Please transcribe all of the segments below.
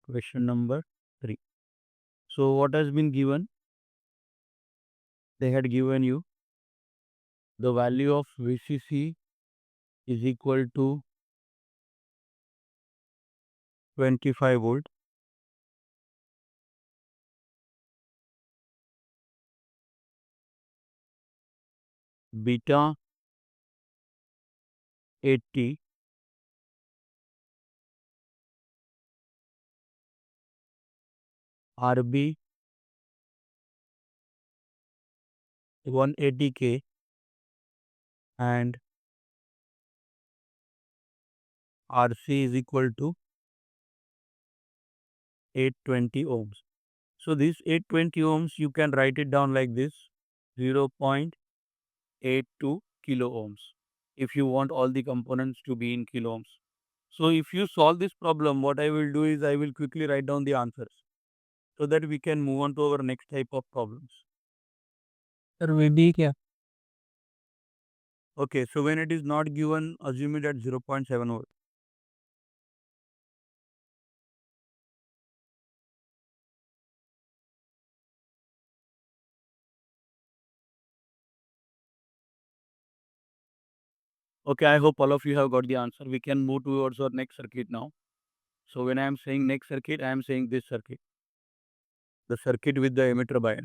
Question number 3. So what has been given? They had given you the value of VCC is equal to 25 volt. Beta 80. RB 180K and RC is equal to 820 ohms. So this 820 ohms, you can write it down like this, 0.82 kilo ohms, if you want all the components to be in kilo ohms. So if you solve this problem, what I will do is I will quickly write down the answers so that we can move on to our next type of problems. Sir VB क्या? Okay, so when it is not given, assume it at 0.7 volt. Okay, I hope all of you have got the answer. We can move towards our next circuit now. So when I am saying next circuit, I am saying this circuit, the circuit with the emitter bias.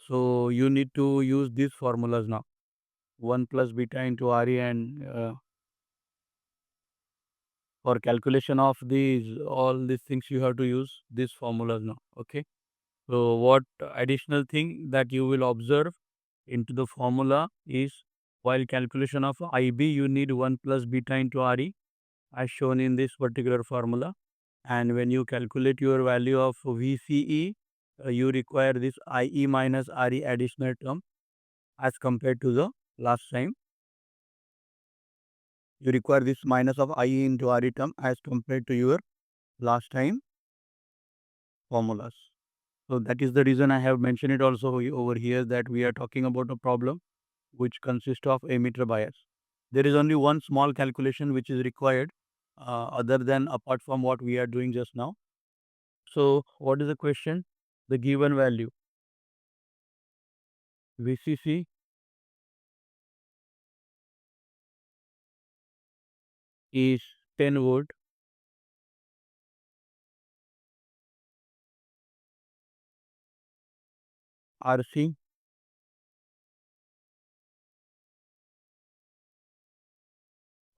So you need to use these formulas now. 1 plus beta into RE, and for calculation of these, all these things you have to use these formulas now. Okay. So what additional thing that you will observe into the formula is, while calculation of IB, you need 1 plus beta into RE as shown in this particular formula. And when you calculate your value of VCE, you require this IE minus RE additional term as compared to the last time. You require this minus of IE into RE term as compared to your last time formulas. So that is the reason I have mentioned it also over here, that we are talking about a problem which consists of emitter bias. There is only one small calculation which is required other than apart from what we are doing just now. So what is the question? The given value VCC is 10 volt. RC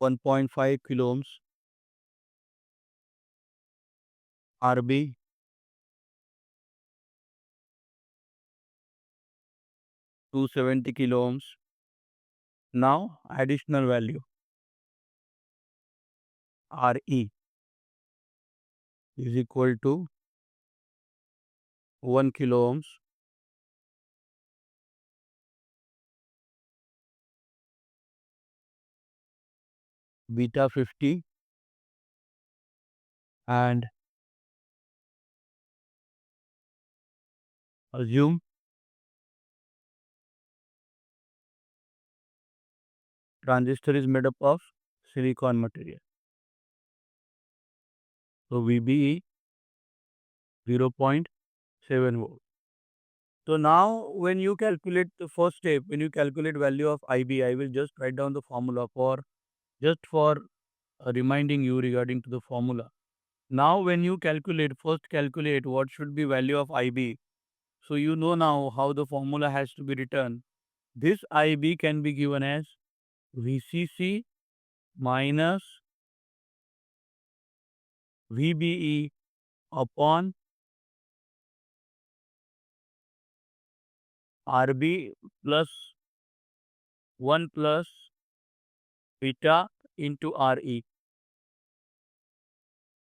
1.5 kilo ohms. RB 270 kilo ohms. Now additional value RE is equal to 1 kilo ohms. Beta 50 and assume transistor is made up of silicon material. So VBE 0.7 volt. So now when you calculate the first step, when you calculate value of IB, I will just write down the formula for reminding you regarding to the formula. Now when you calculate, first calculate what should be value of IB. So you know now how the formula has to be written. This IB can be given as VCC minus VBE upon RB plus 1 plus beta into RE.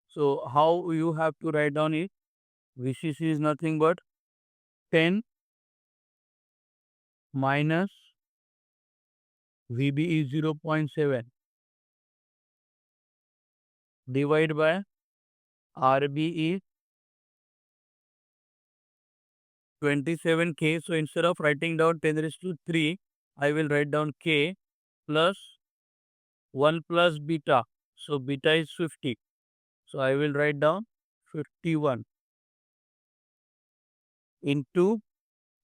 So how you have to write down it? VCC is nothing but 10 minus VBE 0.7 divided by RBE 27K. So instead of writing down 10 raised to 3, I will write down K plus 1 plus beta. So beta is 50. So I will write down 51 into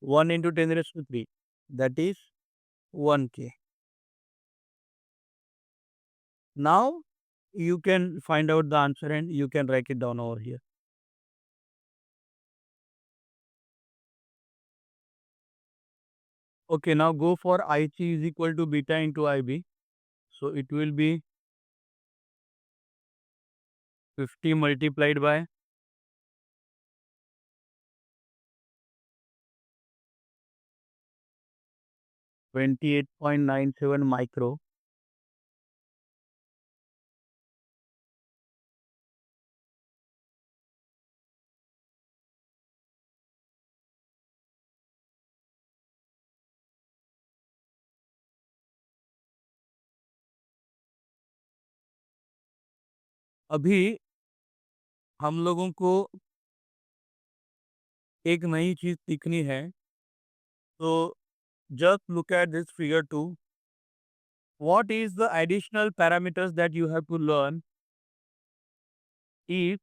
1 into 10 raised to 3, that is 1k. Now you can find out the answer and you can write it down over here. Okay, now go for IC is equal to beta into IB. So it will be 50 multiplied by 28.97 micro. अभी हम लोगों को एक नई चीज सीखनी है, तो just look at this figure 2. What is the additional parameters that you have to learn if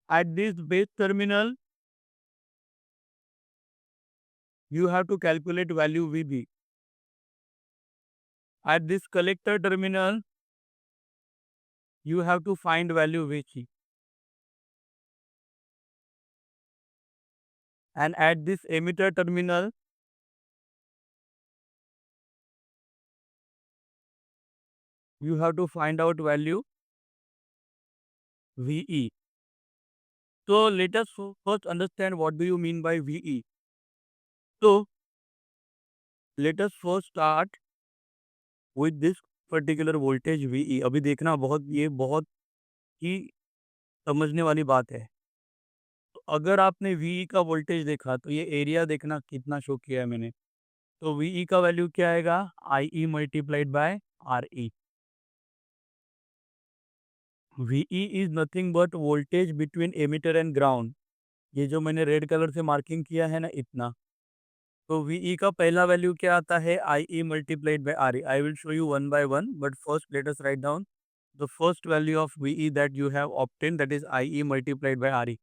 at this base terminal you have to calculate value VB. At this collector terminal you have to find value VC. And at this emitter terminal you have to find out value VE. So let us first understand what do you mean by VE. So let us first start with this particular voltage VE. अभी देखना ये बहुत ही समझने वाली बात है। तो अगर आपने VE का वोल्टेज देखा तो ये एरिया देखना कितना शो किया है मैंने। तो VE का वैल्यू क्या आएगा? IE multiplied by RE. VE is nothing but voltage between emitter and ground. ये जो मैंने रेड कलर से मार्किंग किया है ना, इतना। तो VE का पहला वैल्यू क्या आता है? IE multiplied by RE. I will show you one by one, but first let us write down the first value of VE that you have obtained, that is IE multiplied by RE.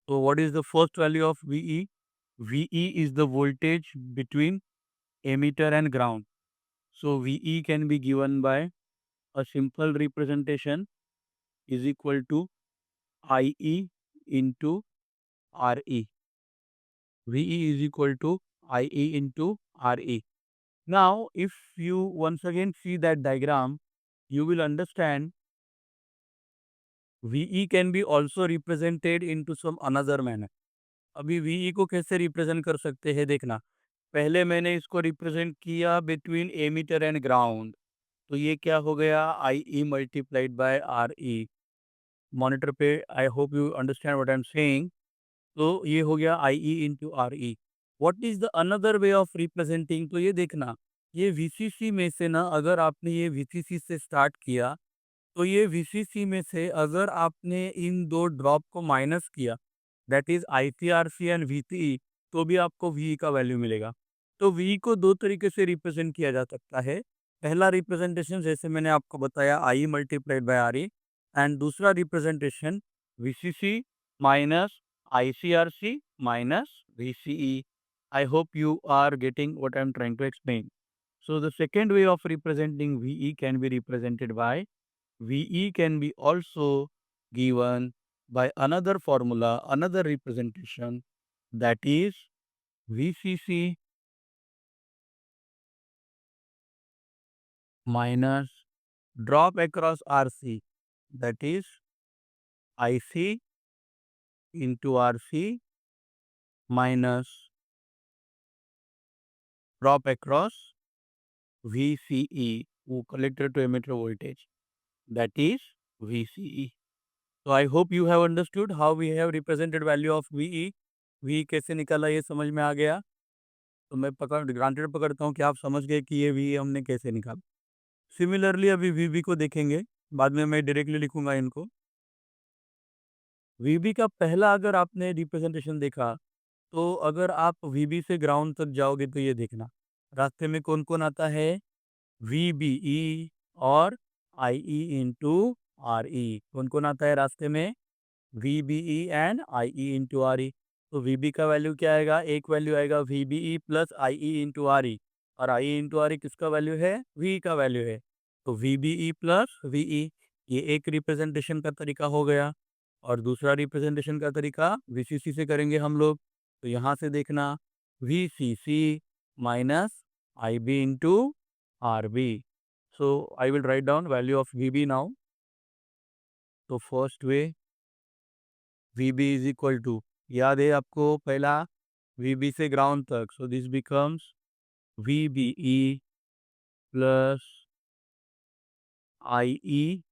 So what is the first value of VE? VE is the voltage between emitter and ground. So VE can be given by a simple representation is equal to IE into RE. VE is equal to IE into RE. Now, if you once again see that diagram, you will understand VE can be also represented into some another manner. अभी VE को कैसे represent कर सकते हैं देखना। पहले मैंने इसको रिप्रेजेंट किया बिटवीन एमिटर एंड ग्राउंड, तो ये क्या हो गया? IE multiplied by RE। Monitor पे I hope you understand what I am saying. तो ये हो गया IE into RE। What is the another way of representing? तो ये देखना, ये VCC में से ना, अगर आपने ये VCC से स्टार्ट किया तो ये VCC में से अगर आपने इन दो ड्रॉप को माइनस किया, that is ICRC and VCE, तो भी आपको VE का वैल्यू मिलेगा। तो VE को दो तरीके से रिप्रेजेंट किया जा सकता है। पहला रिप्रेजेंटेशन जैसे मैंने आपको बताया, IE multiplied by RE, and दूसरा representation VCC minus ICRC minus VCE. I hope you are getting what I am trying to explain. So the second way of representing VE can be represented by VE can be also given by another formula, another representation, that is VCC minus drop across RC, that is IC into RC minus drop across VCE, collector to emitter voltage, that is VCE. So I hope you have understood how we have represented value of VE. VE कैसे निकाला ये समझ में आ गया? तो मैं granted पकड़ता हूँ कि आप समझ गए कि ये VE हमने कैसे निकाला। सिमिलरली अभी VB को देखेंगे, बाद में मैं डायरेक्टली लिखूंगा इनको। VB का पहला अगर आपने रिप्रेजेंटेशन देखा, तो अगर आप VB से ग्राउंड तक जाओगे तो ये देखना, रास्ते में कौन कौन आता है? VBE और IE इंटू RE. कौन कौन आता है रास्ते में? VBE and IE into RE. तो VB का वैल्यू क्या आएगा? एक वैल्यू आएगा VBE plus IE into RE, और IE इंटू RE किसका वैल्यू है? V का वैल्यू है. तो VBE प्लस VE, ये एक रिप्रेजेंटेशन का तरीका हो गया. और दूसरा रिप्रेजेंटेशन का तरीका VCC से करेंगे हम लोग. तो यहाँ से देखना, VCC minus IB into RB. So I will write down value of VB now. तो first way, VB is equal to, याद है आपको पहला VB से ग्राउंड तक, so this becomes VBE plus IE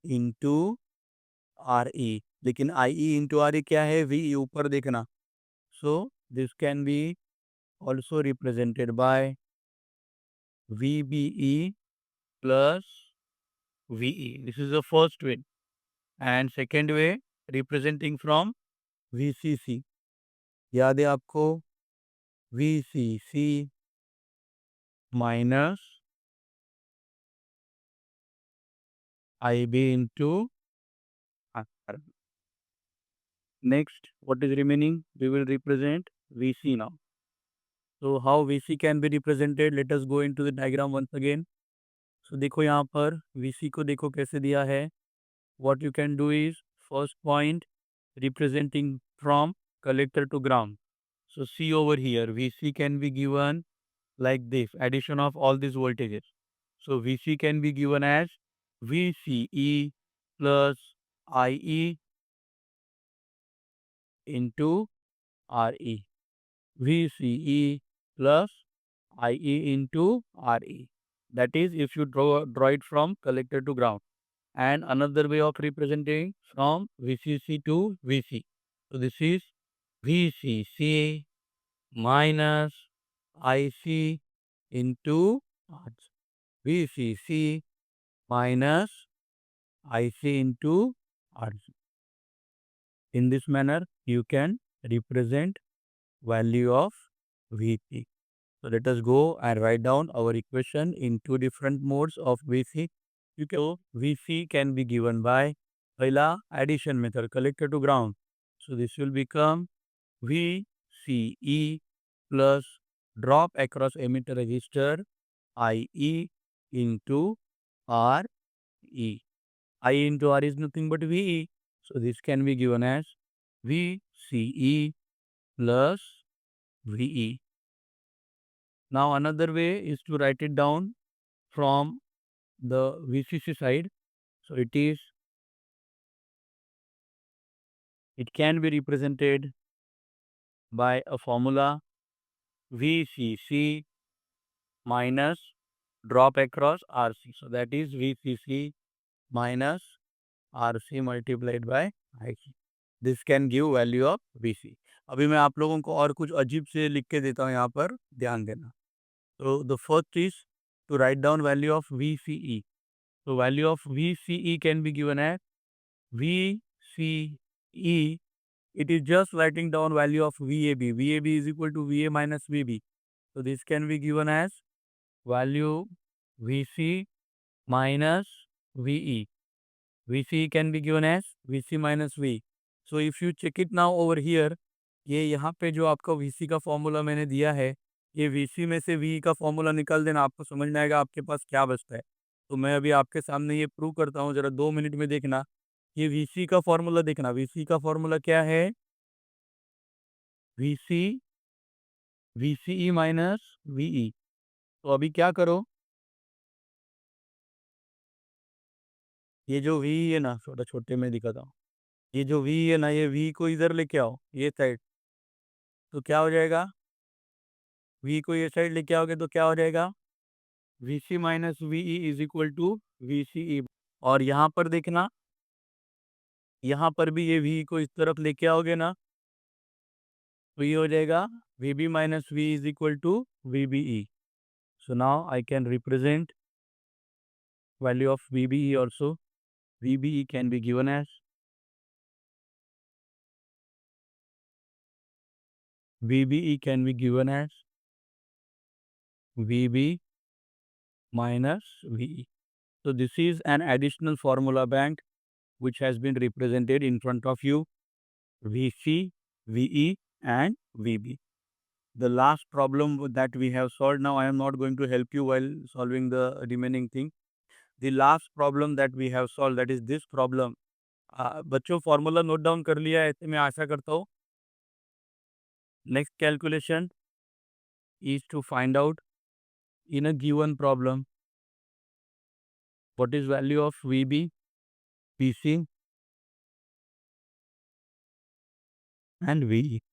into RE. लेकिन IE इंटू RE क्या है? VE ऊपर देखना. So this can be also represented by VBE plus VE. This is the first way. And second way, representing from VCC. याद है आपको? VCC minus IB into R. Next, what is remaining? We will represent VC now. So how VC can be represented? Let us go into the diagram once again. So देखो यहाँ पर VC को देखो कैसे दिया है. What you can do is, first point representing from collector to ground. So see over here, VC can be given like this, addition of all these voltages. So VC can be given as VCE plus IE into RE. VCE plus IE into RE. That is if you draw it from collector to ground. And another way of representing from VCC to VC. So this is VCC minus IC into VCC minus IC into RC. In this manner, you can represent value of VC. So let us go and write down our equation in two different modes of VC. VC can be given by pehla addition method, collector to ground. So this will become VCE plus drop across emitter resistor IE into RE. I into R is nothing but VE. So this can be given as VCE plus VE. Now another way is to write it down from the VCC side. So it can be represented by a formula VCC minus drop across RC. So that is VCC minus RC multiplied by IC. This can give value of VC. अभी मैं आप लोगों को और कुछ अजीब से लिख के देता हूँ, यहाँ पर ध्यान देना. So the first is to write down value of VCE. So value of VCE can be given as VCE. It is just writing down value of VAB. VAB is equal to VA minus VB. So this can be given as value VC minus VE. VC can be given as VC minus V. So if you check it now over here, ये यहाँ पे जो आपका VC का formula मैंने दिया है, ये VC में से VE का फॉर्मूला निकाल देना, आपको समझ में आएगा आपके पास क्या बचता है. तो मैं अभी आपके सामने ये प्रूव करता हूँ, जरा 2 मिनट में देखना. ये VC का फॉर्मूला देखना. VC का फॉर्मूला क्या है? VCE minus VE. तो अभी क्या करो, ये जो V है ना, छोटा छोटे में दिखाता हूँ, ये जो V है ना, ये V को इधर लेके आओ, ये साइड. तो क्या हो जाएगा? V को ये साइड लेके आओगे तो क्या हो जाएगा? VC minus VE is equal to VCE. और यहाँ पर देखना, यहाँ पर भी ये V को इस तरफ लेके आओगे ना, तो ये हो जाएगा VB minus V is equal to VBE. So now I can represent value of VBE also. VBE can be given as VB minus VE. So this is an additional formula bank which has been represented in front of you, VC, VE and VB. The last problem that we have solved, now I am not going to help you while solving the remaining thing. The last problem that we have solved, that is this problem. बच्चों formula note down कर लिया है, ऐसे मैं आशा करता हूँ. Next calculation is to find out in a given problem what is value of VB, PC and VE.